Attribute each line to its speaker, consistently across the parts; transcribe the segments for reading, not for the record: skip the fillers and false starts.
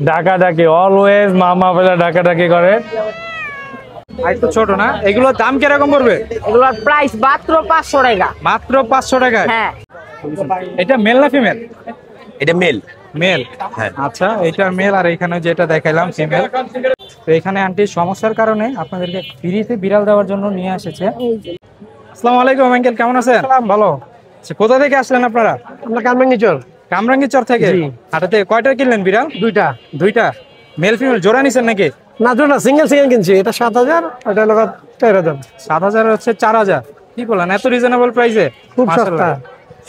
Speaker 1: ডাকাডাকি অলওয়েজ মামা বলে ডাকাডাকি করে। আর একটু ছোট না, এগুলোর দাম কিরকম পড়বে?
Speaker 2: এগুলোর প্রাইস মাত্র 500 টাকা।
Speaker 1: মাত্র 500 টাকা?
Speaker 2: হ্যাঁ।
Speaker 1: এটা মেল না ফিমেল?
Speaker 3: এটা মেল।
Speaker 1: মেল,
Speaker 3: হ্যাঁ।
Speaker 1: আচ্ছা এটা মেল। আর এখানে যেটা দেখাইলাম ফিমেল। তো এখানে আন্টি সমস্যার কারণে আপনাদেরকে ফ্রিতে বিড়াল দেওয়ার জন্য নিয়ে এসেছে। আসসালামু আলাইকুম আঙ্কেল, কেমন আছেন?
Speaker 4: ভালো।
Speaker 1: আচ্ছা, কোথা থেকে আসলেন আপনারা?
Speaker 4: আমরা কামরাঙ্গীচর।
Speaker 1: কামরাঙ্গীচর থেকে? হাটাতে কয়টা কিনলেন বিড়াল? দুইটা। মেল ফিমেল জোড়া নিছেন নাকি?
Speaker 4: না জোড়া, সিঙ্গেল কিনছি। এটা 7000, এটা হলো 4000।
Speaker 1: 7000 হচ্ছে 4000। কি বলেন, এত রিজনেবল প্রাইসে?
Speaker 4: খুব সস্তা,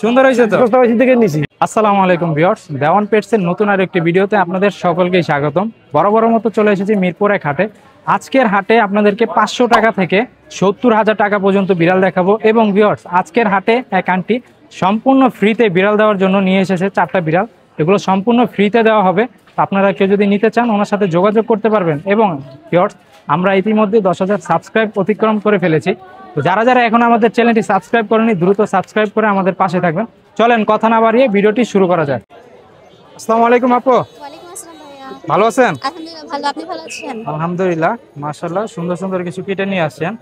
Speaker 1: সুন্দর হয়েছে তো।
Speaker 4: সস্তা বেশি থেকে নিছি।
Speaker 1: আসসালামু আলাইকুম ভিউয়ার্স, দেওয়ান পেটসের নতুন আর একটি ভিডিওতে আপনাদের সকলকে স্বাগতম। বড় মতো চলে এসেছি মিরপুর এক হাটে। আজকের হাটে আপনাদেরকে 500 টাকা থেকে 70,000 টাকা পর্যন্ত বিড়াল দেখাবো। এবং ভিউয়ার্স, আজকের হাটে এক আন্টি সম্পূর্ণ ফ্রিতে বিড়াল দেওয়ার জন্য নিয়ে এসেছে 4টা বিড়াল। এগুলো সম্পূর্ণ ফ্রিতে দেওয়া হবে। আপনারা কেউ যদি নিতে চান ওনার সাথে যোগাযোগ করতে পারবেন। এবং ভিউয়ার্স, আমরা ইতিমধ্যে 10,000 সাবস্ক্রাইব অতিক্রম করে ফেলেছি। তো যারা এখন আমাদের চ্যানেলটি সাবস্ক্রাইব করেনি, দ্রুত সাবস্ক্রাইব করে আমাদের পাশে থাকবেন। চলেন কথা না বাড়িয়ে ভিডিওটি শুরু করা যাক। আসসালামু আলাইকুম আপু।
Speaker 5: ওয়ালাইকুম আসসালাম ভাইয়া।
Speaker 1: ভালো আছেন?
Speaker 5: আলহামদুলিল্লাহ ভালো, আপনি ভালো আছেন?
Speaker 1: আলহামদুলিল্লাহ, মাশাআল্লাহ, সুন্দর কিছু কিটেন নিয়ে আসছেন।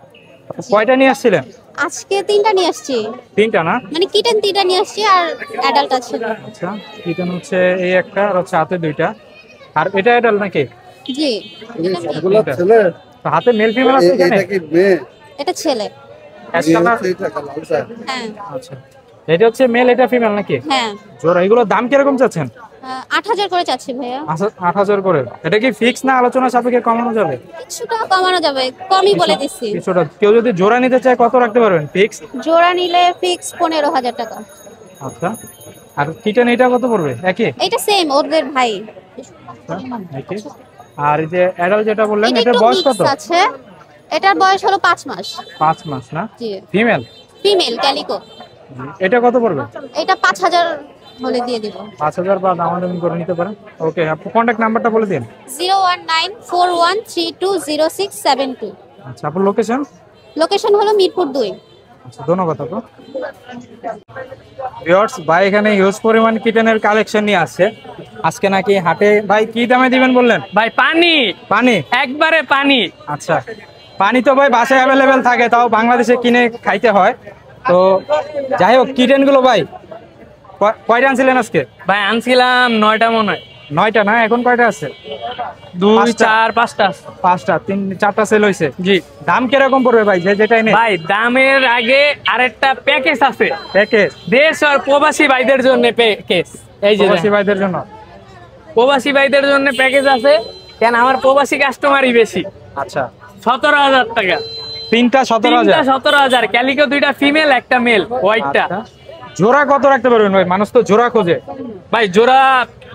Speaker 1: কয়টা নিয়ে আসছিলেন?
Speaker 5: আজকে 3টা নিয়ে আসছি।
Speaker 1: 3টা না?
Speaker 5: মানে কিটেন 3টা নিয়ে আসছি আর অ্যাডাল্ট আছে।
Speaker 1: আচ্ছা, কিটেন হচ্ছে এই একটা, আর হচ্ছে হাতে 2টা। আর এটা অ্যাডাল্ট নাকি?
Speaker 5: জি,
Speaker 4: এগুলো ছেলে।
Speaker 1: তো হাতে মেল ফিমেল আছে এখানে?
Speaker 4: এটা কি মেয়ে?
Speaker 5: এটা ছেলে।
Speaker 1: Ash colour?
Speaker 4: এটা লাল স্যার।
Speaker 5: হ্যাঁ
Speaker 1: আচ্ছা, এটা হচ্ছে মেল, এটা ফিমেল নাকি?
Speaker 5: হ্যাঁ।
Speaker 1: জোড়া এগুলোর দাম কিরকম চাচ্ছেন?
Speaker 5: 8000 করে চাচ্ছি ভাইয়া।
Speaker 1: 8000 করে। এটা কি ফিক্স না আলোচনা সাপেক্ষে কমানো যাবে?
Speaker 5: কিছুটা কমানো যাবে, কমই বলে দিচ্ছি।
Speaker 1: কিছুটা। কেউ যদি জোড়া নিতে চায় কত রাখতে পারবেন ফিক্স?
Speaker 5: জোড়া নিলে ফিক্স 15000 টাকা।
Speaker 1: আচ্ছা, আর কিটেন এটা কত পড়বে? একই?
Speaker 5: এটা সেম, ওদের ভাই।
Speaker 1: একই। আর এই যে অ্যাডাল্ট যেটা বললেন,
Speaker 5: এটা
Speaker 1: এটার
Speaker 5: একটু
Speaker 1: বয়স কত?
Speaker 5: মিক্স আছে। এটার বয়স হলো 5 মাস।
Speaker 1: 5 মাস না?
Speaker 5: জি।
Speaker 1: ফিমেল?
Speaker 5: Female calico.
Speaker 1: এটা কত পড়বে?
Speaker 5: এটা 5000 হলে দিয়ে দিব।
Speaker 1: 5000 বা দামাদামি করে নিতে পারেন। ওকে, আপনার কন্টাক্ট নাম্বারটা বলে দিন।
Speaker 5: 01941320672।
Speaker 1: আচ্ছা, আপনার লোকেশন?
Speaker 5: লোকেশন হলো মিরপুর 2।
Speaker 1: আচ্ছা, ধন্যবাদ আপু। ভিউয়ার্স, ভাই এখানে হিউজ পরিমাণ কিটেনের কালেকশন নিয়ে আসছে আজকে নাকি হাটে। ভাই কি দামে দিবেন বললেন?
Speaker 2: ভাই পানি একবারে পানি।
Speaker 1: আচ্ছা, পানি তো ভাই বাসায় অ্যাভেলেবেল থাকে, তাও বাংলাদেশে কিনে খাইতে হয়। তো যাই হোক, কিটেন গুলো ভাই কয়টা আনছিলেন আজকে?
Speaker 2: ভাই আনছিলাম 9টা মনে হয়।
Speaker 1: 9টা না? এখন কয়টা আছে?
Speaker 2: 2 4 5টা।
Speaker 1: 5টা, 4টা সেল হয়েছে।
Speaker 2: জি।
Speaker 1: দাম কিরকম পড়বে ভাই যেটাই নেই?
Speaker 2: ভাই দামের আগে আরেকটা প্যাকেজ আছে।
Speaker 1: প্যাকেজ?
Speaker 2: দেশ আর প্রবাসী ভাইদের জন্য প্যাকেজ। এই যে
Speaker 1: প্রবাসী ভাইদের জন্য?
Speaker 2: প্রবাসী ভাইদের জন্য প্যাকেজ আছে। কেন, আমার প্রবাসী কাস্টমারই বেশি।
Speaker 1: আচ্ছা,
Speaker 2: 17000 টাকা।
Speaker 1: 3টা 17000?
Speaker 2: 17000। ক্যালিকো 2টা ফিমেল, একটা মেল, হোয়াইটটা।
Speaker 1: জোড়া কত রাখতে পারবেন ভাই? মানুষ তো জোড়া খোঁজে।
Speaker 2: ভাই জোড়া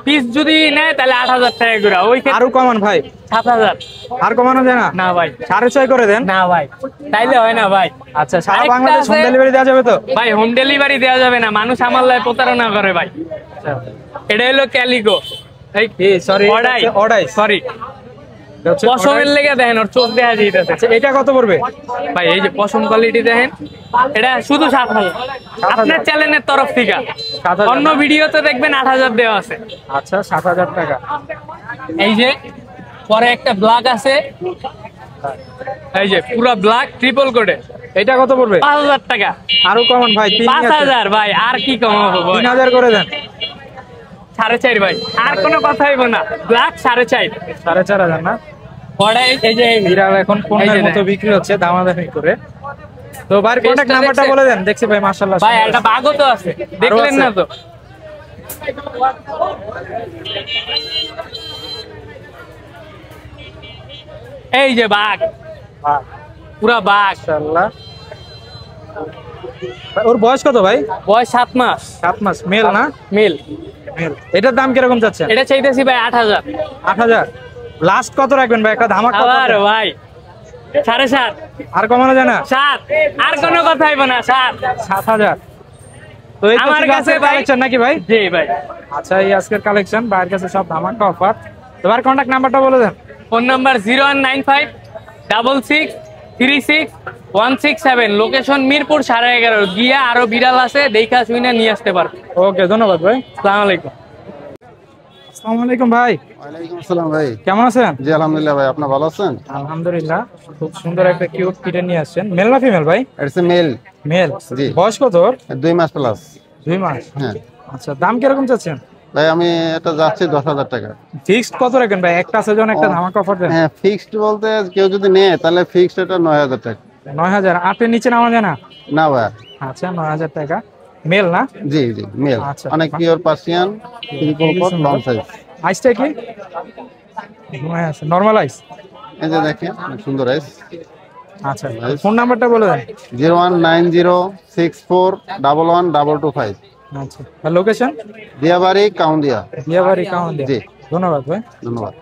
Speaker 2: পিস যদি নেয় তাহলে 8000 টাকা করে। ওই
Speaker 1: আরো কমান ভাই।
Speaker 2: 7000।
Speaker 1: আর কমানো যায় না?
Speaker 2: না ভাই।
Speaker 1: 6.5 করে দেন।
Speaker 2: না ভাই, তাইলে হয় না ভাই।
Speaker 1: আচ্ছা, সারা
Speaker 2: আরেকটা
Speaker 1: বাংলাদেশ হোম
Speaker 2: আছে।
Speaker 1: ডেলিভারি দেওয়া যাবে তো?
Speaker 2: ভাই হোম ডেলিভারি দেওয়া যাবে না, মানুষ আমার লাই প্রতারণা করে ভাই। এটা হলো ক্যালিকো। এই
Speaker 1: সরি, অর্ডাই।
Speaker 2: সরি, পশমের লেগে দেখেন, ওর চোখ দেখা যাইতেছে।
Speaker 1: আচ্ছা, এটা কত পড়বে
Speaker 2: ভাই এই যে পশম কোয়ালিটি দেখেন, এটা শুধু 7000 আপনার চ্যানেলের তরফ থেকে।
Speaker 1: 7000
Speaker 2: অন্য ভিডিওতে দেখবেন 8000 দেওয়া আছে।
Speaker 1: আচ্ছা, 7000 টাকা।
Speaker 2: এই যে পরে একটা ব্ল্যাক আছে, এই যে পুরো ব্ল্যাক ট্রিপল কোডে।
Speaker 1: এটা কত পড়বে?
Speaker 2: 5000 টাকা।
Speaker 1: আরো কমান ভাই।
Speaker 2: 5000 ভাই, আর কি কমাবো ভাই?
Speaker 1: 3000 করে দেন।
Speaker 2: 4.5 ভাই, আর কোনো কথা হইব না। ব্ল্যাক 4.5।
Speaker 1: 4500 না?
Speaker 2: পরে এই যে
Speaker 1: বিড়াল এখন পণ্যের মতো বিক্রি হচ্ছে দামাদামি করে। তো ভাই কন্টাক্ট নাম্বারটা বলে দেন। দেখছি ভাই মাশাআল্লাহ
Speaker 2: ভাই একটা বাগও তো আছে, দেখলেন না তো? এই যে বাঘ, পুরা বাঘ।
Speaker 1: মাশাআল্লাহ। ওর বয়স কত ভাই?
Speaker 2: বয়স 7 মাস।
Speaker 1: 7 মাস। মেল না?
Speaker 2: মেল।
Speaker 1: মেল। এটার দাম কিরকম চাচ্ছেন?
Speaker 2: এটা চাইতেছি ভাই 8000।
Speaker 1: 8000 লাস্ট কত রাখবেন ভাই? একটা ধামাকা
Speaker 2: আবার ভাই 7.5।
Speaker 1: আর কমানো যায় না?
Speaker 2: 7। আর কোনো কথা হইব না। 7।
Speaker 1: 7000। তো এই
Speaker 2: আমার কাছে
Speaker 1: কালেকশন নাকি ভাই?
Speaker 2: জি ভাই।
Speaker 1: আচ্ছা, এই আজকের কালেকশন ভাইয়ের কাছে সব ধামাকা অফার। তো ভাই কন্টাক্ট নাম্বারটা বলে দেন।
Speaker 2: Phone number 01956636167। লোকেশন মিরপুর 11.5। গিয়া আরো বিড়াল আছে, দেখা শুনে নিয়ে আসতে পারবে।
Speaker 1: ওকে, ধন্যবাদ ভাই।
Speaker 2: আসসালামু আলাইকুম।
Speaker 1: আসসালামু আলাইকুম ভাই।
Speaker 3: ওয়ালাইকুম আসসালাম ভাই।
Speaker 1: কেমন আছেন?
Speaker 3: জি আলহামদুলিল্লাহ ভাই, আপনি ভালো আছেন?
Speaker 1: আলহামদুলিল্লাহ। খুব সুন্দর একটা কিউট কিটেন নিয়ে আসছেন। মেল না ফিমেল ভাই?
Speaker 3: It's a male.
Speaker 1: মেল।
Speaker 3: জি।
Speaker 1: বয়স কত ওর?
Speaker 3: 2 মাস প্লাস।
Speaker 1: 2 মাস।
Speaker 3: হ্যাঁ
Speaker 1: আচ্ছা, দাম কিরকম চাচ্ছেন?
Speaker 3: ভাই, আমি এটা যাচ্ছি 10,000 টাকা।
Speaker 1: ফিক্সড কত রাখেন ভাই? একটা সেজন একটা ধামাকা অফার দেন।
Speaker 3: হ্যাঁ, ফিক্সড বলতে কেউ যদি নেয় তাহলে ফিক্সড এটা 9,000 টাকা।
Speaker 1: 9000। 8 এর নিচে নামা যায় না?
Speaker 3: না ভাই।
Speaker 1: আচ্ছা, 9000 টাকা। মেল না?
Speaker 3: জি জি মেল।
Speaker 1: আচ্ছা।
Speaker 3: অনেক pure Persian, triple coat, long size.
Speaker 1: আইসটা কি? Normal eyes.
Speaker 3: এই যে দেখেন, অনেক সুন্দর আইস।
Speaker 1: আচ্ছা, ফোন নাম্বারটা বলে দেন।
Speaker 3: 019064112225।
Speaker 1: আচ্ছা, আর লোকেশন?
Speaker 3: দিয়াবাড়ি, কাউন্দিয়া।
Speaker 1: দিয়াবাড়ি, কাউন্দিয়া।
Speaker 3: জি।
Speaker 1: ধন্যবাদ ভাই।
Speaker 3: ধন্যবাদ।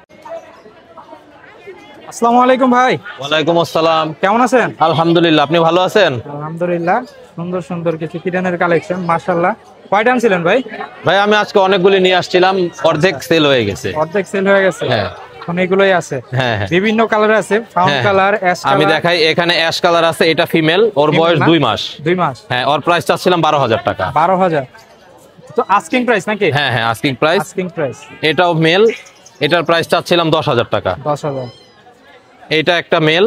Speaker 1: আসসালামু আলাইকুম ভাই।
Speaker 6: ওয়ালাইকুম আসসালাম।
Speaker 1: কেমন আছেন?
Speaker 6: আলহামদুলিল্লাহ, আপনি ভালো আছেন?
Speaker 1: আলহামদুলিল্লাহ। সুন্দর সুন্দর কিছু কিটেনের কালেকশন, মাশাআল্লাহ। কয়টা আনছিলেন ভাই?
Speaker 6: ভাই আমি আজকে অনেকগুলি নিয়ে আসছিলাম, অর্ধেক সেল হয়ে গেছে।
Speaker 1: অর্ধেক সেল হয়ে গেছে?
Speaker 6: হ্যাঁ।
Speaker 1: এখন এগুলোই আছে?
Speaker 6: হ্যাঁ হ্যাঁ।
Speaker 1: বিভিন্ন কালার আছে, ফাউন্ড
Speaker 6: হ্যাঁ।
Speaker 1: Colour, ash colour.
Speaker 6: আমি দেখাই, এখানে অ্যাশ কালার আছে, এটা ফিমেল, ওর
Speaker 1: Female
Speaker 6: বয়স
Speaker 1: না?
Speaker 6: 2 মাস।
Speaker 1: 2 মাস।
Speaker 6: হ্যাঁ, ওর প্রাইস চাচ্ছিলাম 12,000 টাকা।
Speaker 1: 12,000 তো আস্কিং প্রাইস নাকি?
Speaker 6: হ্যাঁ হ্যাঁ, আস্কিং প্রাইস।
Speaker 1: Asking price.
Speaker 6: এটাও মেল, এটার প্রাইস চাচ্ছিলাম 10,000 টাকা।
Speaker 1: 10,000।
Speaker 6: এটা একটা মেল,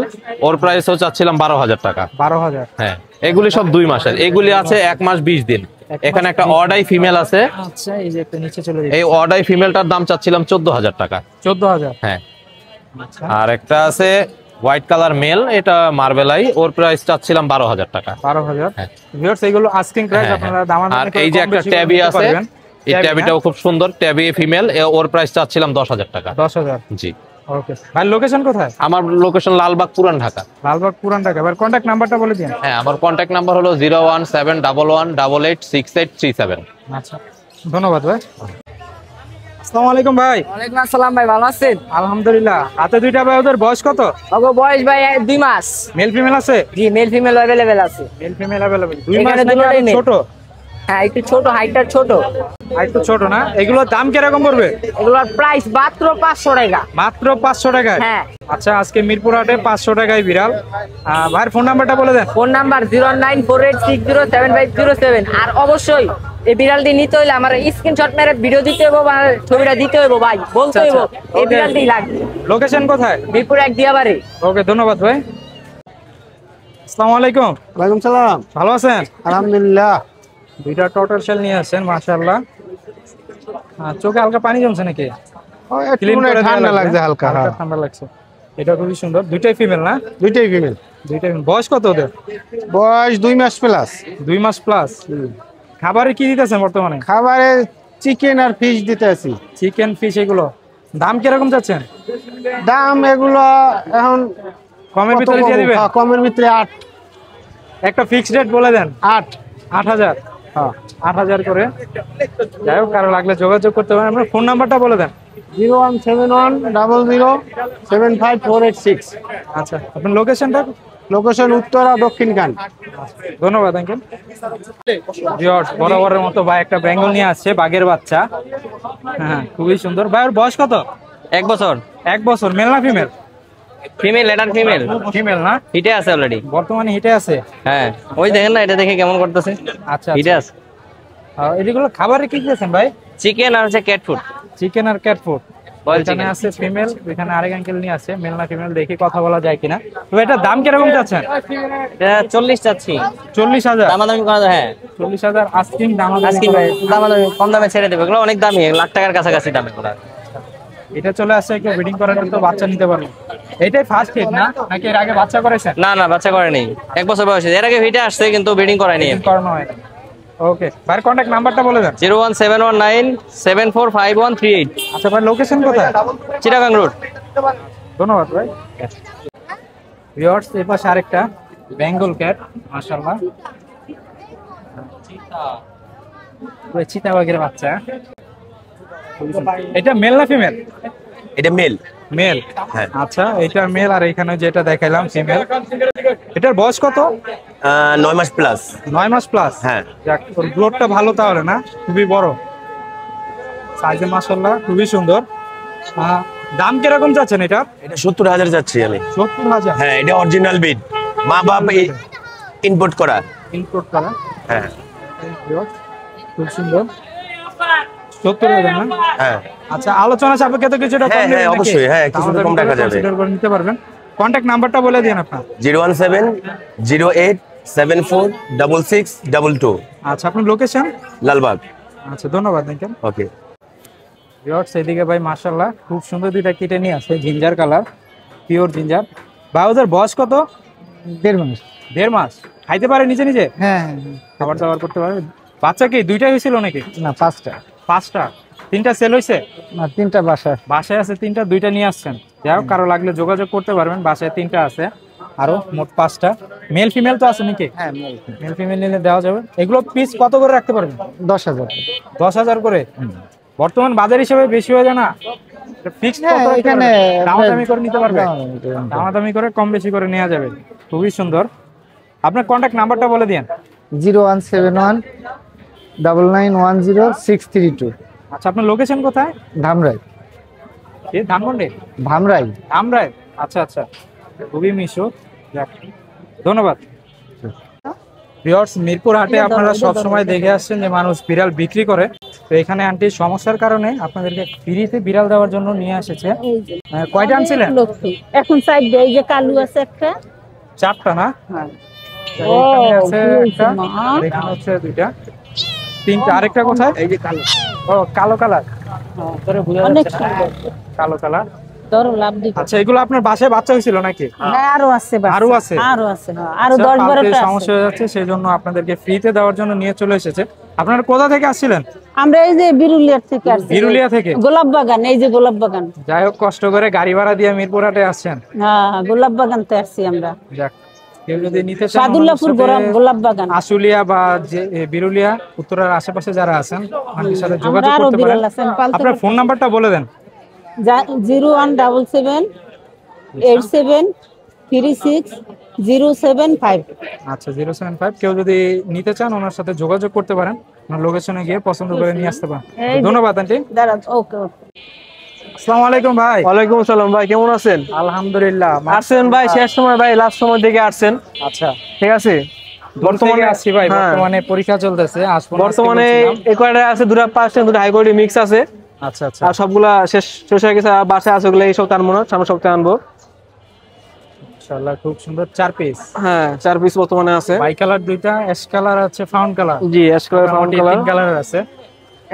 Speaker 6: ওর প্রাইসও চাচ্ছিলাম 12,000 টাকা।
Speaker 1: 12,000।
Speaker 6: হ্যাঁ, এগুলি সব 2 মাসের, এগুলি আছে 1 মাস 20 দিন। এখানে একটা অর্ডাই ফিমেল আছে,
Speaker 1: আচ্ছা, এই যে একটা নিচে চলে
Speaker 6: এই অর্ডাই ফিমেলটার দাম চাচ্ছিলাম 14,000 টাকা।
Speaker 1: 14,000।
Speaker 6: হ্যাঁ।
Speaker 1: আচ্ছা,
Speaker 6: আর একটা আছে হোয়াইট কালার মেল, এটা মার্বেলাই, ওর প্রাইস চাচ্ছিলাম 12,000 টাকা।
Speaker 1: 12,000।
Speaker 6: হ্যাঁ।
Speaker 1: ভিউয়ার্স, এগুলো আস্কিং প্রাইস,
Speaker 6: হ্যাঁ,
Speaker 1: আপনারা
Speaker 6: হ্যাঁ।
Speaker 1: দামাদামি
Speaker 6: আর
Speaker 1: করে
Speaker 6: এই যে
Speaker 1: কম
Speaker 6: একটা
Speaker 1: বেশি
Speaker 6: ট্যাবি
Speaker 1: করতে
Speaker 6: আছে,
Speaker 1: পারবেন।
Speaker 6: এই
Speaker 1: ট্যাবি,
Speaker 6: ট্যাবিটাও খুব সুন্দর, ট্যাবি ফিমেল, ওর প্রাইস চাচ্ছিলাম 10,000 টাকা।
Speaker 1: 10,000।
Speaker 6: জি।
Speaker 1: ওকে ভাই, লোকেশন কোথায়?
Speaker 6: আমার লোকেশন লালবাগ, পুরান ঢাকা।
Speaker 1: লালবাগ, পুরান ঢাকা। এবার কন্ট্যাক্ট নাম্বারটা বলে দিন।
Speaker 6: হ্যাঁ, আমার কন্ট্যাক্ট নাম্বার হলো 01711886837।
Speaker 1: আচ্ছা, ধন্যবাদ ভাই। আসসালামু আলাইকুম ভাই।
Speaker 7: ওয়ালাইকুম আসসালাম ভাই, ভালো আছেন?
Speaker 1: আলহামদুলিল্লাহ। হাতে দুইটা ভাই, ওদের বয়স কত?
Speaker 7: ওগো বয়স ভাই 2 মাস।
Speaker 1: মেল ফিমেল আছে?
Speaker 7: জি, মেল ফিমেল अवेलेबल আছে।
Speaker 1: Male female available. 2 মাস
Speaker 7: এখানে
Speaker 1: নাকি
Speaker 7: দুটোটাই
Speaker 1: আরো
Speaker 7: male।
Speaker 1: ছোট?
Speaker 7: হ্যাঁ, একটু ছোট, হাইটটা ছোট।
Speaker 1: আর একটু ছোট না? এগুলোর দাম কিরকম পড়বে?
Speaker 7: এগুলোর প্রাইস মাত্র 500 টাকা।
Speaker 1: মাত্র 500 টাকায়?
Speaker 7: হ্যাঁ।
Speaker 1: আচ্ছা, আজকে মিরপুর হাটে 500 টাকায় বিড়াল। ভাইয়ের ফোন নাম্বারটা বলে দেন।
Speaker 7: Phone number 09486075507। আর অবশ্যই এই বিড়ালটি নিতে হইলে আমার স্ক্রিনশট মেরে ভিডিও দিতে হবে বা ছবিটা দিতে হবে ভাই, বলতে হবে এই
Speaker 1: Okay.
Speaker 7: বিড়ালটি লাগবে।
Speaker 1: লোকেশন কোথায়?
Speaker 7: মিরপুর 1 দিয়াবাড়ি।
Speaker 1: ওকে, ধন্যবাদ ভাই। আসসালামু আলাইকুম।
Speaker 4: ওয়ালাইকুম সালাম।
Speaker 1: ভালো আছেন?
Speaker 4: আলহামদুলিল্লাহ।
Speaker 1: দুইটা টর্টল শেল নিয়ে আসছেন, মাশাআল্লাহ। চোখে হালকা পানি জমছে নাকি? Clean করে দেয়া
Speaker 4: ঠান্ডা
Speaker 1: লাগবে।
Speaker 4: লাগছে হালকা।
Speaker 1: হালকা ঠান্ডা লাগছে। এটা খুবই সুন্দর। দুইটাই ফিমেল না?
Speaker 4: দুইটাই ফিমেল।
Speaker 1: দুইটাই female। বয়স কত ওদের?
Speaker 4: বয়স 2 মাস প্লাস।
Speaker 1: 2 মাস প্লাস। খাবারে কি দিতেছেন বর্তমানে?
Speaker 4: খাবারে চিকেন আর ফিশ দিতে আছি।
Speaker 1: চিকেন, ফিশ, এগুলো দাম কিরকম চাচ্ছেন?
Speaker 4: দাম এগুলো এখন
Speaker 1: কমের ভিতরে দিয়ে দিবেন?
Speaker 4: কমের ভিতরে 8।
Speaker 1: একটা ফিক্সড রেট বলে দেন। 8,000।
Speaker 4: হ্যাঁ।
Speaker 1: 8,000 করে। যাই হোক, কারো লাগলে যোগাযোগ করতে পারেন। আপনার ফোন নাম্বারটা বলে দেন।
Speaker 4: 01710054886।
Speaker 1: আচ্ছা, আপনার লোকেশনটা?
Speaker 4: লোকেশন উত্তরা দক্ষিণখান।
Speaker 1: ধন্যবাদ আঙ্কেল। ভিউয়ার্স, বরাবরের মতো ভাই একটা বেঙ্গল নিয়ে আসছে, বাঘের বাচ্চা। হ্যাঁ, খুবই সুন্দর। ভাই, ওর বয়স কত?
Speaker 2: 1 বছর।
Speaker 1: 1 বছর। মেল না ফিমেল?
Speaker 2: ফিমেল, এটার ফিমেল।
Speaker 1: ফিমেল না?
Speaker 2: হিটে আছে অলরেডি।
Speaker 1: বর্তমানে হিটে আছে?
Speaker 2: হ্যাঁ, ওই দেখেন না, এটা দেখে কেমন করতেছে।
Speaker 1: আচ্ছা,
Speaker 2: হিটে আছে।
Speaker 1: এগুলো খাবারে কি দিয়েছেন ভাই?
Speaker 2: চিকেন আর হচ্ছে ক্যাট ফুড।
Speaker 1: চিকেন আর ক্যাট ফুড।
Speaker 2: Boiled
Speaker 1: এখানে
Speaker 2: chicken।
Speaker 1: আছে ফিমেল, এখানে আরেক আঙ্কেল নিয়ে আছে। মেল না ফিমেল দেখি কথা বলা যায় কিনা। তো এটার দাম কিরকম যাচ্ছেন?
Speaker 2: এটা 40 চাচ্ছি।
Speaker 1: 40,000?
Speaker 2: দামাদামি করা যায়। হ্যাঁ,
Speaker 1: 40,000 আস্কিং দাম।
Speaker 2: আজকে দামাদামি কম দামে ছেড়ে দেবে, এগুলো অনেক দামি, লাখ টাকার কাছাকাছি দামে এগুলো।
Speaker 1: এটা চলে আসছে, কেউ ব্রিডিং করার জন্য বাচ্চা নিতে পারবে। এটাই ফার্স্ট হিট না, নাকি এর আগে বাচ্চা করেছেন?
Speaker 2: না না, বাচ্চা করেনি, 1 বছর বয়সে। এর আগে হিটে আসছে কিন্তু ব্রিডিং করায়নি।
Speaker 1: Breeding করানো হয়। ওকে, ভাইয়ের কন্ট্যাক্ট নাম্বারটা বলে দেন।
Speaker 2: 01719745138।
Speaker 1: আচ্ছা ভাই, লোকেশন কোথায়?
Speaker 2: চিটাগাং রোড।
Speaker 1: ধন্যবাদ ভাই। ভিউয়ার্স, এই পাশে আরেকটা বেঙ্গল ক্যাট, মাশাআল্লাহ। চিতাবাঘের বাচ্চা। এটা মেল না ফিমেল?
Speaker 6: এটা মেল।
Speaker 1: মেল। আচ্ছা, এটা মেল। আর এখানে যেটা দেখাইলাম ফিমেল। এটার বয়স কত?
Speaker 6: 9 মাস প্লাস।
Speaker 1: 9 মাস প্লাস।
Speaker 6: হ্যাঁ।
Speaker 1: যাক, ওর গ্রোথটা ভালো তাহলে না? খুবই বড় সাইজে, মাশাআল্লাহ, খুবই সুন্দর। দাম কিরকম যাচ্ছেন এটা?
Speaker 6: এটা 70,000 যাচ্ছি আমি।
Speaker 1: 70,000?
Speaker 6: হ্যাঁ, এটা অরিজিনাল বিড, মা বাপ ইম্পোর্ট করা।
Speaker 1: ইনপুট করা।
Speaker 6: হ্যাঁ।
Speaker 1: খুব সুন্দর। 70,000 না?
Speaker 8: হ্যাঁ
Speaker 1: আচ্ছা, আলোচনা সাপেক্ষে তো কিছুটা কম
Speaker 8: হ্যাঁ,
Speaker 1: নেবেন নাকি?
Speaker 8: অবশ্যই, হ্যাঁ, কিছুটা কম রাখা যাবে।
Speaker 1: consider করে নিতে পারবেন। কন্টাক্ট নাম্বারটা বলে দিন আপনার।
Speaker 8: 01708746622।
Speaker 1: আচ্ছা, আপনার লোকেশন?
Speaker 8: লালবাগ।
Speaker 1: আচ্ছা, ধন্যবাদ আঙ্কেল।
Speaker 8: ওকে।
Speaker 1: ভিউয়ার্স, এদিকে ভাই মাশাআল্লাহ খুব সুন্দর দুইটা কিটে নিয়ে আছে, জিঞ্জার কালার, পিওর জিঞ্জার। ভাই ওদের বয়স কত?
Speaker 4: 1.5 মাস।
Speaker 1: 1.5 মাস। খাইতে পারে নিজে নিজে?
Speaker 4: হ্যাঁ,
Speaker 1: খাবার দাবার করতে পারে? বাচ্চা কি দুইটাই হয়েছিল নাকি?
Speaker 4: না 5টা।
Speaker 1: 5টা? 3টা সেল হয়েছে?
Speaker 4: না 3টা
Speaker 1: বাসায় আছে 3টা, 2টা নিয়ে আসছেন। যাই হোক, কারো লাগলে যোগাযোগ করতে পারবেন। বাসায় 3টা আছে, আরো মোট 5টা। মেল ফিমেল তো আছে নাকি?
Speaker 4: হ্যাঁ,
Speaker 1: মেল ফিমেল নিলে দেওয়া যাবে। এগুলো পিস কত করে রাখতে পারবেন?
Speaker 4: 10,000।
Speaker 1: 10,000 করে? বর্তমান বাজার হিসেবে বেশি হয়ে যায় না? ফিক্সড
Speaker 4: হ্যাঁ,
Speaker 1: কত
Speaker 4: এখানে
Speaker 1: দামাদামি করে নিতে পারবে?
Speaker 4: দামাদামি
Speaker 1: দামাদামি করে কম বেশি করে নেওয়া যাবে। খুবই সুন্দর। আপনার কন্টাক্ট নাম্বারটা বলে দিন।
Speaker 4: 01719910 632।
Speaker 1: আচ্ছা, আপনার লোকেশন কোথায়?
Speaker 4: ধামরাই।
Speaker 1: কি ধানমন্ডি?
Speaker 4: ধামরাই।
Speaker 1: ধামরাই। আচ্ছা আচ্ছা, খুবই মিশুক। যাক, ধন্যবাদ। ভিউয়ার্স, মিরপুর হাটে আপনারা সব সময় দেখে আসছেন যে মানুষ বিড়াল বিক্রি করে। তো এখানে আন্টির সমস্যার কারণে আপনাদেরকে ফ্রিতে বিড়াল দেওয়ার জন্য নিয়ে এসেছে। কয়টা আনছিলেন?
Speaker 9: এখন সাইড এই যে কালু আছে একটা।
Speaker 1: 4টা না?
Speaker 9: হ্যাঁ।
Speaker 1: এখানে আছে একটা, এখানে হচ্ছে 2টা, 3টা। আরেকটা কোথায়? এই যে কালো। ও, কালো কালার। ধরে বোঝা যাচ্ছে না। কালো কালার।
Speaker 9: ধরো লাভ দিবে।
Speaker 1: আচ্ছা, এগুলো আপনার বাসায় বাচ্চা হয়েছিল নাকি?
Speaker 9: হ্যাঁ, আরো আছে বাচ্চা।
Speaker 1: আরো আছে?
Speaker 9: আরো আছে, হ্যাঁ। আরো 10-12টা আছে।
Speaker 1: সমস্যা হয়ে যাচ্ছে, সেই জন্য আপনাদেরকে ফ্রিতে দেওয়ার জন্য নিয়ে চলে এসেছে। আপনারা কোথা থেকে আসছিলেন?
Speaker 9: আমরা এই যে বিরুলিয়া থেকে আসছি।
Speaker 1: বিরুলিয়া থেকে?
Speaker 9: গোলাপ বাগান, এই যে গোলাপ বাগান।
Speaker 1: যাই হোক, কষ্ট করে গাড়ি ভাড়া দিয়ে মিরপুর হাটে আসছেন।
Speaker 9: হ্যাঁ, গোলাপ বাগান তে আসছি আমরা।
Speaker 1: যাক, কেউ যদি নিতে চান,
Speaker 9: সাদুল্লাহপুর গোলাপ বাগান,
Speaker 1: আশুলিয়া বা যে বিরুলিয়া উত্তরার আশেপাশে যারা আছেন, আমাদের সাথে যোগাযোগ
Speaker 9: আরো
Speaker 1: করতে
Speaker 9: বিড়াল
Speaker 1: পারেন।
Speaker 9: আছেন, পালতে
Speaker 1: আপনার ফোন নাম্বারটা বলে দেন।
Speaker 9: 01778736075।
Speaker 1: আচ্ছা, 075। কেউ যদি নিতে চান, ওনার সাথে যোগাযোগ করতে পারেন। ওনার লোকেশনে গিয়ে পছন্দ করে নিয়ে আসতে পারেন। ধন্যবাদ আন্টি।
Speaker 9: ওকে।
Speaker 1: আসসালামু আলাইকুম ভাই।
Speaker 4: ওয়ালাইকুম আসসালাম ভাই, কেমন আছেন?
Speaker 1: আলহামদুলিল্লাহ।
Speaker 4: আসছেন ভাই শেষ সময়, ভাই লাস্ট সময় দিকে আসছেন।
Speaker 1: আচ্ছা,
Speaker 4: ঠিক আছে।
Speaker 1: বর্তমানে আসছি ভাই, বর্তমানে পরীক্ষা চলতেছে।
Speaker 4: বর্তমানে একবারে আছে 2টা 5টা 2টা হাই কোয়ালিটি মিক্স আছে।
Speaker 1: আচ্ছা আচ্ছা।
Speaker 4: আর সবগুলা শেষ হয়ে গেছে, বাসায় আছে ওগুলো। এই সপ্তাহে আনবো না, সামনের সপ্তাহে আনবো
Speaker 1: ইনশাআল্লাহ। খুব সুন্দর 4 পিস।
Speaker 4: হ্যাঁ, 4 পিস বর্তমানে আছে।
Speaker 1: বাই কালার 2টা, অ্যাশ কালার আছে, ফাউন্ড কালার।
Speaker 4: জি, অ্যাশ কালার, ফাউন্ড কালার।
Speaker 1: 3 কালারের আছে।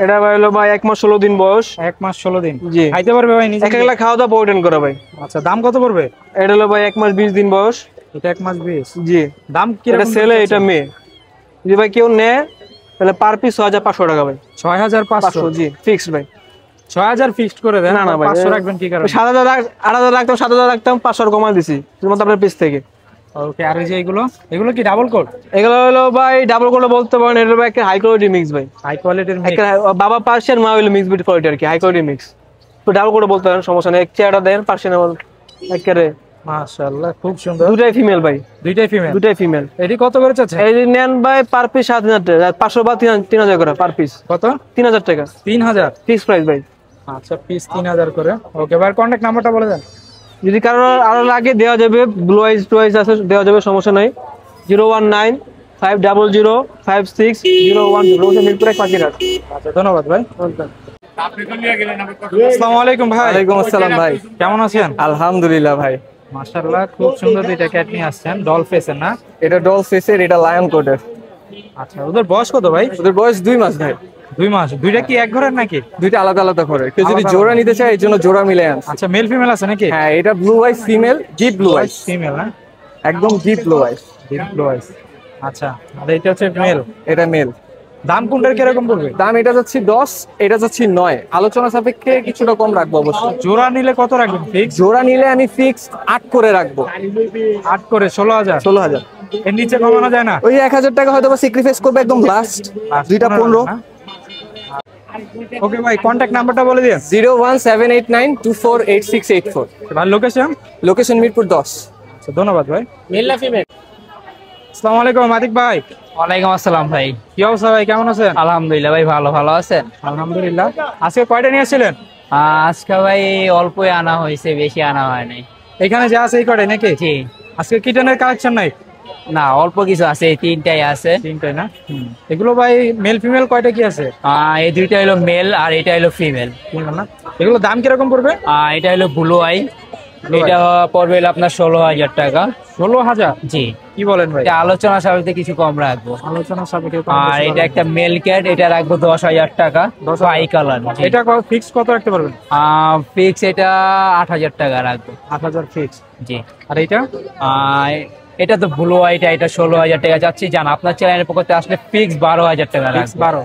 Speaker 4: এটা ভাই হলো ভাই 1 মাস 16 দিন বয়স।
Speaker 1: 1 মাস 16 দিন।
Speaker 4: জি।
Speaker 1: খাইতে পারবে ভাই নিজে?
Speaker 4: একলা খাওয়া দাওয়া পরিটেন করে ভাই।
Speaker 1: আচ্ছা, দাম কত পড়বে?
Speaker 4: এটা হলো ভাই 1 মাস 20 দিন বয়স।
Speaker 1: এটা 1 মাস 20।
Speaker 4: জি।
Speaker 1: দাম কি
Speaker 4: এটা
Speaker 1: রকম?
Speaker 4: ছেলে, এটা মেয়ে। যদি ভাই কেউ নেয় তাহলে পার পিস 6500 টাকা ভাই।
Speaker 1: 6500?
Speaker 4: জি, ফিক্সড ভাই।
Speaker 1: 6000 ফিক্সড করে দেন।
Speaker 4: না না ভাই,
Speaker 1: 500 রাখবেন কি কারণে?
Speaker 4: 7000 8000 রাখতাম, 7000 রাখতাম, 500 কমাই দিছি শুধুমাত্র আপনার পিস থেকে।
Speaker 1: ওকে। আর এই যে এগুলো কি ডাবল কোট?
Speaker 4: এগুলো হলো ভাই ডাবল কোট বলতে পারেন। এটা ভাই একটা হাই কোয়ালিটি মিক্স ভাই।
Speaker 1: হাই কোয়ালিটির মিক্স।
Speaker 4: একটা বাবা পার্সিয়ান, মা হলো মিক্স বিট কোয়ালিটি আর কি, হাই কোয়ালিটি মিক্স। তো ডাবল কোট বলতে পারেন, সমস্যা নেই। এক চেয়ারটা দেন পার্সিয়ান একেবারে
Speaker 1: মাশাআল্লাহ, খুব সুন্দর।
Speaker 4: 2টাই ফিমেল ভাই।
Speaker 1: 2টাই ফিমেল?
Speaker 4: 2টাই ফিমেল।
Speaker 1: এটি কত করে চাচ্ছেন?
Speaker 4: এই যে নেন ভাই পার পিস 7000 টাকা, 500 বা 3000 করে পার পিস।
Speaker 1: কত?
Speaker 4: 3000 টাকা।
Speaker 1: 3000
Speaker 4: ফিক্স প্রাইস ভাই।
Speaker 1: আচ্ছা, পিস 3000 করে। ওকে ভাই, কন্টাক্ট নাম্বারটা বলে দেন।
Speaker 4: যদি কারো আরো লাগে দেওয়া যাবে, ব্লু আইজ টু আইজ আছে, দেওয়া যাবে, সমস্যা নাই। 01950056010 মিরপুরে পাখিরাট।
Speaker 1: আচ্ছা, ধন্যবাদ ভাই। আসসালামু আলাইকুম ভাই।
Speaker 4: ওয়ালাইকুম আসসালাম ভাই,
Speaker 1: কেমন আছেন?
Speaker 4: আলহামদুলিল্লাহ ভাই।
Speaker 1: মাশাআল্লাহ, খুব সুন্দর দুইটা ক্যাট নিয়ে আসছেন। ডল ফেসের না?
Speaker 4: এটা ডল ফেসের, এটা লায়ন কোটের।
Speaker 1: আচ্ছা, ওদের বয়স কত ভাই?
Speaker 4: ওদের বয়স 2 মাস ভাই।
Speaker 1: 2 মাস? দুইটা কি এক ঘরের নাকি?
Speaker 4: দুইটা আলাদা আলাদা করে। কেউ যদি
Speaker 1: আলাদা
Speaker 4: জোড়া
Speaker 1: আলাদা?
Speaker 4: নিতে চায় এর জন্য জোড়া মিলে আনছে।
Speaker 1: আচ্ছা, মেল ফিমেল আছে নাকি?
Speaker 4: হ্যাঁ, এটা blue eyes female, deep blue eyes.
Speaker 1: Female না?
Speaker 4: একদম deep blue eyes.
Speaker 1: Deep blue eyes. আচ্ছা, আর এটা হচ্ছে মেল?
Speaker 4: এটা মেল।
Speaker 1: দাম কোনটার কি রকম পড়বে?
Speaker 4: দাম এটা যাচ্ছে 10, এটা যাচ্ছে 9। আলোচনা সাপেক্ষে কিছুটা কম রাখবো অবশ্যই।
Speaker 1: জোড়া নিলে কত রাখবেন ফিক্স?
Speaker 4: জোড়া নিলে আমি ফিক্স 8 করে রাখবো।
Speaker 1: 8 করে 16000?
Speaker 4: 16000।
Speaker 1: এর নিচে কমানো যায় না?
Speaker 4: ওই 1000 টাকা হয়তো স্যাক্রিফাইস করবে একদম লাস্ট। দুইটা 15।
Speaker 1: ওকে ভাই, কন্টাক্ট নাম্বারটা বলে দিন।
Speaker 4: 01789248684।
Speaker 1: ভাই, লোকেশন?
Speaker 4: লোকেশন মিরপুর 10।
Speaker 1: আচ্ছা, ধন্যবাদ ভাই।
Speaker 2: মেল না ফিমেল?
Speaker 1: আসসালামু আলাইকুম মাতিক ভাই।
Speaker 7: ওয়ালাইকুম আসসালাম ভাই।
Speaker 1: কি অবস্থা ভাই, কেমন আছেন?
Speaker 7: আলহামদুলিল্লাহ ভাই, ভালো আছেন?
Speaker 1: আলহামদুলিল্লাহ। আজকে কয়টা নিয়ে আসছিলেন?
Speaker 7: আজকে ভাই অল্পই আনা হয়েছে, বেশি আনা হয় নাই।
Speaker 1: এখানে যা আছে এই কয়টাই নাকি?
Speaker 7: জি।
Speaker 1: আজকে কিটেনের কালেকশন নাই?
Speaker 7: না অল্প কিছু আছে, এই তিনটাই আছে।
Speaker 1: তিনটাই না? এগুলো ভাই মেল ফিমেল কয়টা কি আছে?
Speaker 7: এই দুইটা হলো মেল আর এটা হলো ফিমেল।
Speaker 1: না এগুলো দাম কিরকম পড়বে?
Speaker 7: এটা হলো ব্লু আই, এটা পড়বে হলো আপনার 16,000 টাকা।
Speaker 1: 16,000?
Speaker 7: জি।
Speaker 1: কি বলেন ভাই?
Speaker 7: এটা আলোচনা সাপেক্ষে কিছু কম রাখবো।
Speaker 1: আলোচনা সাপেক্ষে।
Speaker 7: আর এটা একটা মেল ক্যাট, এটা রাখবো 10,000 টাকা, বাই কালার।
Speaker 1: এটা ফিক্স কত রাখতে পারবেন?
Speaker 7: ফিক্স এটা 8,000 টাকা রাখবো।
Speaker 1: 8,000 ফিক্স?
Speaker 7: জি।
Speaker 1: আর এটা?
Speaker 7: এটা তো ব্লু আইটা, এটা 16,000 টাকা যাচ্ছে। জান আপনার চ্যানেলের পক্ষে আসলে ফিক্স 12,000 টাকা রাখবো।
Speaker 1: 12?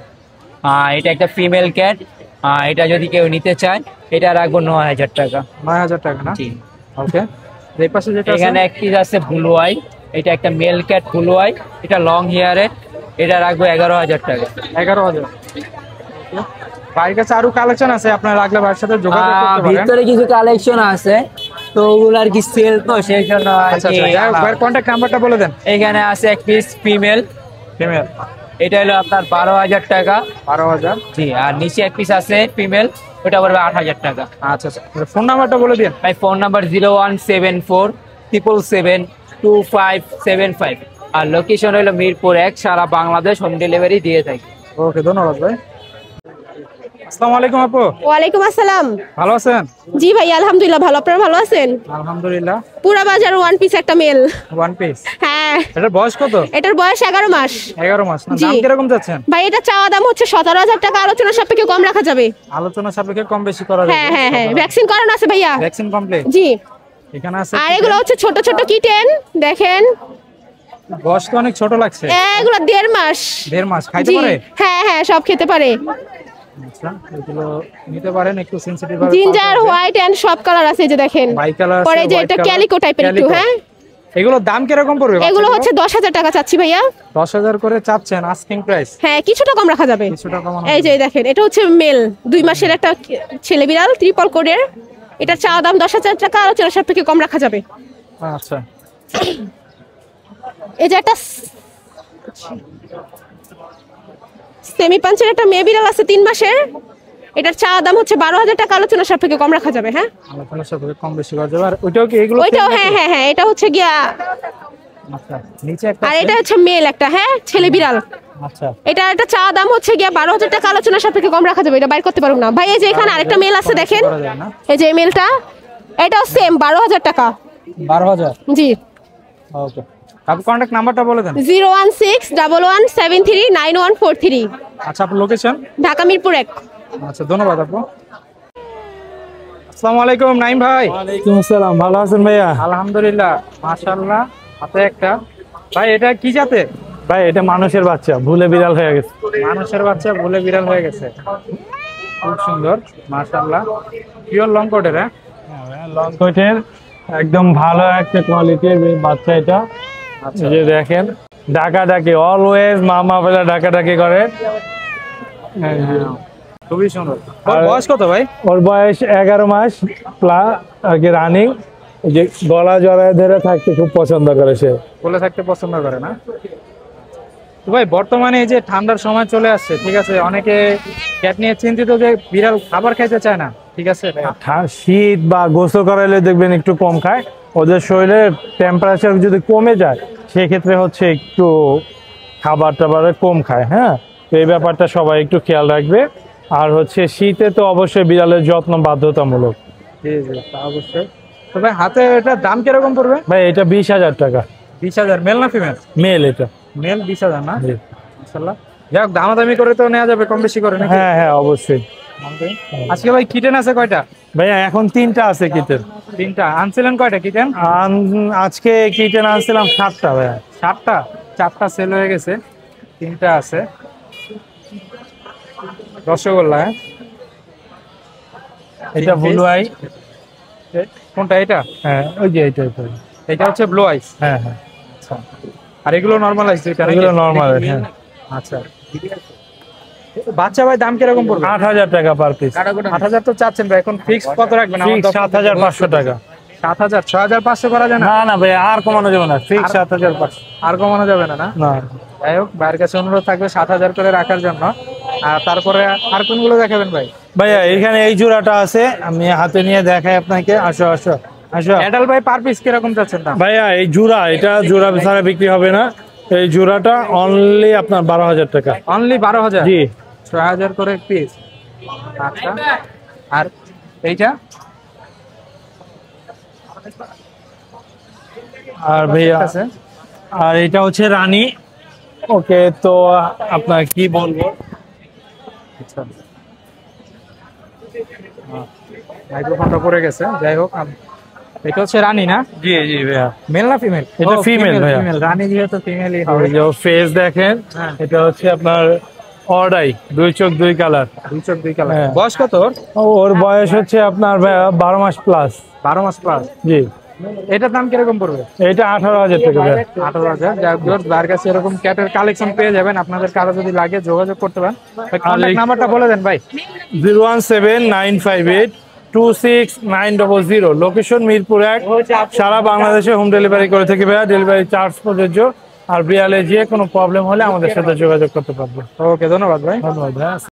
Speaker 7: এটা একটা ফিমেল ক্যাট, এটা যদি কেউ নিতে চায় এটা রাখবো 9,000 টাকা।
Speaker 1: 9,000 টাকা না?
Speaker 7: জি।
Speaker 1: ওকে। এই পাশে যেটা
Speaker 7: এখানে এক পিস আছে ব্লু আই, এটা একটা মেল ক্যাট ব্লু আই, এটা লং হেয়ারে, এটা রাখবো 11,000 টাকা।
Speaker 1: 11,000? ভাইয়ের কাছে আরো কালেকশন আছে, আপনারা লাগলে ভাইয়ের সাথে যোগাযোগ করতে পারেন।
Speaker 7: ভিতরে কিছু কালেকশন আছে, তো ওগুলো আর কি সেল, তো সেই জন্য
Speaker 1: আচ্ছা আচ্ছা, ভাইয়ের কন্টাক্ট নাম্বারটা বলে দেন।
Speaker 7: এখানে আছে এক পিস ফিমেল, এটা হলো আপনার 12,000 টাকা।
Speaker 1: 12,000?
Speaker 7: জি। আর নিচে এক পিস আছে ফিমেল, ওটা পড়বে 8,000 টাকা।
Speaker 1: আচ্ছা আচ্ছা, ফোন নাম্বারটা বলে দিন
Speaker 7: ভাই। ফোন নাম্বার 01747772575, আর লোকেশন হলো মিরপুর 1, সারা বাংলাদেশ হোম ডেলিভারি দিয়ে থাকি।
Speaker 1: ওকে, ধন্যবাদ ভাই। আসসালামু আলাইকুম আপু।
Speaker 5: ওয়ালাইকুম আসসালাম।
Speaker 1: ভালো আছেন?
Speaker 5: জি ভাই আলহামদুলিল্লাহ ভালো, আপনারা ভালো আছেন?
Speaker 1: আলহামদুলিল্লাহ।
Speaker 5: পুরা বাজার ওয়ান পিস একটা মেল।
Speaker 1: One piece?
Speaker 5: হ্যাঁ।
Speaker 1: এটার বয়স কত?
Speaker 5: এটার বয়স 11 মাস।
Speaker 1: 11 মাস না?
Speaker 5: জি।
Speaker 1: দাম কিরকম যাচ্ছেন?
Speaker 5: ভাই এটা চাওয়া দাম হচ্ছে 17,000 টাকা, আলোচনা সাপেক্ষে কম রাখা যাবে।
Speaker 1: আলোচনা সাপেক্ষে কম বেশি করা যাবে?
Speaker 5: হ্যাঁ হ্যাঁ হ্যাঁ, ভ্যাকসিন করানো আছে ভাইয়া।
Speaker 1: Vaccine complete?
Speaker 5: জি।
Speaker 1: এখানে আছে।
Speaker 5: আর এগুলো হচ্ছে ছোট ছোট কিটেন, দেখেন
Speaker 1: বয়স তো অনেক ছোট লাগছে।
Speaker 5: এগুলো 1.5 মাস।
Speaker 1: 1.5 মাস? খাইতে
Speaker 5: জি।
Speaker 1: পারে?
Speaker 5: হ্যাঁ হ্যাঁ, সব খেতে পারে।
Speaker 1: আচ্ছা, এগুলো নিতে পারেন, একটু সেনসিটিভ ভাবে।
Speaker 5: জিঞ্জার, হোয়াইট এন্ড সব কালার আছে, এই যে দেখেন।
Speaker 1: বাই কালার আছে,
Speaker 5: পরে যে এটা ক্যালিকো টাইপের একটু। হ্যাঁ।
Speaker 1: এগুলো দাম কিরকম পড়বে?
Speaker 5: এগুলো হচ্ছে 10,000 টাকা চাচ্ছি ভাইয়া।
Speaker 1: 10,000 করে চাচ্ছেন আস্কিং প্রাইস?
Speaker 5: হ্যাঁ, কিছুটা কম রাখা যাবে।
Speaker 1: কিছুটা কম?
Speaker 5: এই যে দেখেন, এটা হচ্ছে মেল 2 মাসের একটা ছেলে বিড়াল, ট্রিপল কোডের। এটা চাওয়া দাম 10,000 টাকা, আলোচনা সাপেক্ষে কম রাখা যাবে।
Speaker 1: আচ্ছা।
Speaker 5: এই যে একটা সেমি পাঞ্চের একটা মেয়ে বিড়াল আছে 3 মাসের, এটার চাওয়া দাম হচ্ছে 12,000 টাকা, আলোচনা সাপেক্ষে কম রাখা যাবে। হ্যাঁ,
Speaker 1: আলোচনা সাপেক্ষে কম বেশি করা যাবে। আর ওইটাও কি? এগুলো
Speaker 5: ওইটাও হ্যাঁ হ্যাঁ হ্যাঁ, এটা হচ্ছে গিয়া।
Speaker 1: আচ্ছা, নিচে একটা।
Speaker 5: আর এটা হচ্ছে মেল একটা, হ্যাঁ, ছেলে বিড়াল।
Speaker 1: আচ্ছা।
Speaker 5: এটা চাওয়া দাম হচ্ছে গিয়া 12,000 টাকা, আলোচনা সাপেক্ষে কম রাখা যাবে। এটা বাইর করতে পারবো না ভাই। এই যে এখানে আরেকটা মেল আছে দেখেন, এই যে মেলটা, এটাও সেম 12,000 টাকা।
Speaker 1: 12,000?
Speaker 5: জি।
Speaker 1: ওকে, আপনি কন্টাক্ট নাম্বারটা বলে দেন।
Speaker 5: 01611739143।
Speaker 1: আচ্ছা, আপনার লোকেশন?
Speaker 5: ঢাকা মিরপুর 1।
Speaker 1: আচ্ছা, ধন্যবাদ আপু। আসসালামু আলাইকুম নাইম ভাই।
Speaker 10: ওয়ালাইকুম আসসালাম, ভালো আছেন ভাইয়া?
Speaker 1: আলহামদুলিল্লাহ, মাশাআল্লাহ। হাতে একটা। ভাই এটা কি জাতে?
Speaker 10: ভাই এটা মানুষের বাচ্চা, ভুলে বিড়াল হয়ে গেছে।
Speaker 1: মানুষের বাচ্চা ভুলে বিড়াল হয়ে গেছে? খুব সুন্দর, মাশাআল্লাহ। পিওর লং কোটের? হ্যাঁ,
Speaker 10: লং কোটের একদম ভালো একটা কোয়ালিটির বাচ্চা এটা। এই যে দেখেন, ডাকাডাকি, অলওয়েজ মামা বলে ডাকাডাকি করে।
Speaker 1: খুবই সুন্দর। ওর বয়স কত ভাই?
Speaker 10: ওর বয়স 11 মাস প্লাস আর কি, রানিং। যে গলা জড়ায় ধরে থাকতে খুব পছন্দ করে, সে
Speaker 1: বলে থাকতে পছন্দ করে না? তো ভাই বর্তমানে এই যে ঠান্ডার সময় চলে আসছে, ঠিক আছে, অনেকে ক্যাট নিয়ে চিন্তিত যে বিড়াল খাবার খাইতে চায় না, ঠিক আছে।
Speaker 10: শীত বা গোসল করাইলে দেখবেন একটু কম খায়। ওদের শরীরের টেম্পারেচার যদি কমে যায়, সেক্ষেত্রে হচ্ছে একটু খাবার টাবারে কম খায়। হ্যাঁ, তো এই ব্যাপারটা সবাই একটু খেয়াল রাখবে। আর হচ্ছে শীতে তো অবশ্যই বিড়ালের যত্ন বাধ্যতামূলক।
Speaker 1: জি জি, তা অবশ্যই। তো ভাই হাতে এটার দাম কিরকম পড়বে?
Speaker 10: ভাই এটা 20,000 টাকা।
Speaker 1: 20,000? মেল না ফিমেল?
Speaker 10: মেল। এটা
Speaker 1: মেল। 20,000 না? মাশাআল্লাহ। যাক, দামাদামি করে তো নেওয়া যাবে, কম বেশি করে নাকি?
Speaker 10: হ্যাঁ হ্যাঁ, অবশ্যই।
Speaker 1: আজকে ভাই কিটেন আছে কয়টা?
Speaker 10: ভাইয়া এখন 3টা আছে কিটেন।
Speaker 1: 3টা? আনছিলেন কয়টা কিটেন?
Speaker 10: আজকে কিটেন আনছিলাম 7টা ভাইয়া।
Speaker 1: 7টা? 4টা সেল হয়ে গেছে, 3টা আছে। রসগোল্লা? হ্যাঁ,
Speaker 10: এটা ব্লু আই।
Speaker 1: কোনটা এটা?
Speaker 10: হ্যাঁ, ওই যে এটা।
Speaker 1: এটা হচ্ছে ব্লু আইস?
Speaker 10: হ্যাঁ হ্যাঁ।
Speaker 1: আচ্ছা। আর এগুলো নরমাল আইস?
Speaker 10: এগুলো নরমাল। হ্যাঁ।
Speaker 1: আচ্ছা। বাচ্চা ভাই দাম কিরকম পড়বে?
Speaker 10: 8,000 টাকা পার পিস।
Speaker 1: 8,000 তো চাচ্ছেন ভাই, এখন ফিক্স কত রাখবেন?
Speaker 10: 7,500 টাকা।
Speaker 1: 7,000? 6,500 করা যায় না?
Speaker 10: না না ভাই, আর কমানো যাবে না, ফিক্স 7,500।
Speaker 1: আর কমানো যাবে না? না। যাই হোক, ভাইয়ের কাছে অনুরোধ থাকবে 7,000 করে রাখার জন্য। আর তারপরে আর কোনগুলো দেখাবেন ভাই?
Speaker 10: ভাইয়া এখানে এই জোড়াটা আছে, আমি হাতে নিয়ে দেখাই আপনাকে। আসো আসো, আচ্ছা
Speaker 1: অ্যাডাল্ট ভাই পার পিস কিরকম যাচ্ছেন দাম?
Speaker 10: ভাইয়া এই জোড়া, এটা জোড়া ছাড়া বিক্রি হবে না। এই জোড়াটা অনলি আপনার 12,000 টাকা।
Speaker 1: অনলি 12,000?
Speaker 10: জি,
Speaker 1: 6,000 করে পিস। আচ্ছা, আর এইটা?
Speaker 10: আর ভাইয়া
Speaker 1: আছে
Speaker 10: আর এটা হচ্ছে রানী। ওকে, তো আপনার কি বলবো,
Speaker 1: মাইক্রোফোনটা পড়ে গেছে, যাই হোক। এটা হচ্ছে রানী না?
Speaker 10: জি জি ভাইয়া।
Speaker 1: মেল না ফিমেল?
Speaker 10: এটা female ভাইয়া।
Speaker 1: রানী যেহেতু ফিমেলই
Speaker 10: ওই
Speaker 1: হবে।
Speaker 10: যে ফেস দেখেন,
Speaker 1: হ্যাঁ।
Speaker 10: এটা হচ্ছে আপনার অর্ডাই, 2 চোখ 2 কালার।
Speaker 1: 2 চোখ 2 কালার।
Speaker 10: হ্যাঁ।
Speaker 1: বয়স কত ওর?
Speaker 10: ওর বয়স হচ্ছে আপনার ভাইয়া 12 মাস প্লাস।
Speaker 1: 12 মাস প্লাস।
Speaker 10: জি,
Speaker 1: এটার দাম কিরকম পড়বে?
Speaker 10: এটা 18,000 টাকা ভাইয়া।
Speaker 1: 18,000। যাই হোক, যার কাছে এরকম ক্যাটের কালেকশন পেয়ে যাবেন। আপনাদের কারো যদি লাগে যোগাযোগ করতে পারেন। কন্টাক্ট নাম্বারটা বলে দেন ভাই।
Speaker 10: 017-958-26900। লোকেশন মিরপুর 1। সারা বাংলাদেশে হোম ডেলিভারি করে থাকি ভাইয়া, ডেলিভারি চার্জ প্রযোজ্য। আর বিয়ালে যে কোনো প্রবলেম হলে আমাদের সাথে যোগাযোগ করতে পারবে।
Speaker 1: ওকে, ধন্যবাদ ভাই।
Speaker 10: ধন্যবাদ ভাইয়া।